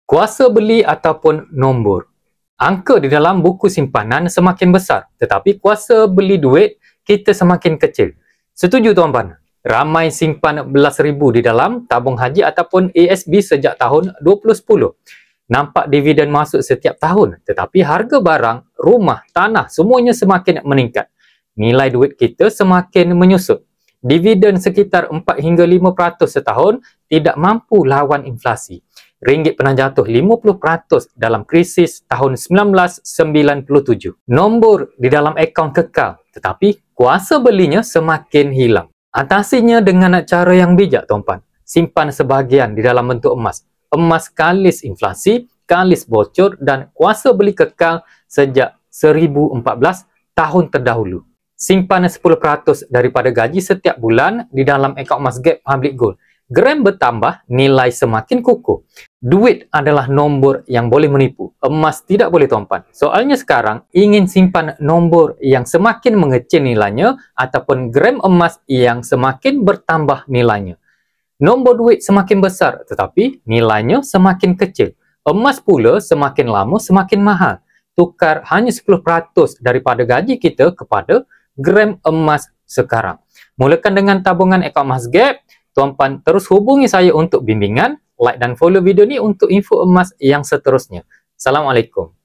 Kuasa beli ataupun nombor. Angka di dalam buku simpanan semakin besar, tetapi kuasa beli duit kita semakin kecil. Setuju tuan-puan? Ramai simpan belas ribu di dalam tabung haji ataupun ASB sejak tahun 2010. Nampak dividen masuk setiap tahun, tetapi harga barang, rumah, tanah semuanya semakin meningkat. Nilai duit kita semakin menyusut. Dividen sekitar 4 hingga 5% setahun tidak mampu lawan inflasi. Ringgit pernah jatuh 50% dalam krisis tahun 1997. Nombor di dalam akaun kekal, tetapi kuasa belinya semakin hilang. Atasinya dengan cara yang bijak, tuan-puan. Simpan sebahagian di dalam bentuk emas. Emas kalis inflasi, kalis bocor dan kuasa beli kekal sejak 1014 tahun terdahulu. Simpan 10% daripada gaji setiap bulan di dalam akaun emas Gap Public Gold. Gram bertambah, nilai semakin kukuh. Duit adalah nombor yang boleh menipu. Emas tidak boleh, tuan-puan. Soalnya sekarang, ingin simpan nombor yang semakin mengecil nilainya ataupun gram emas yang semakin bertambah nilainya. Nombor duit semakin besar tetapi nilainya semakin kecil. Emas pula semakin lama semakin mahal. Tukar hanya 10% daripada gaji kita kepada gram emas sekarang. Mulakan dengan tabungan akaun emas Gap. Tuan-puan terus hubungi saya untuk bimbingan, like dan follow video ni untuk info emas yang seterusnya. Assalamualaikum.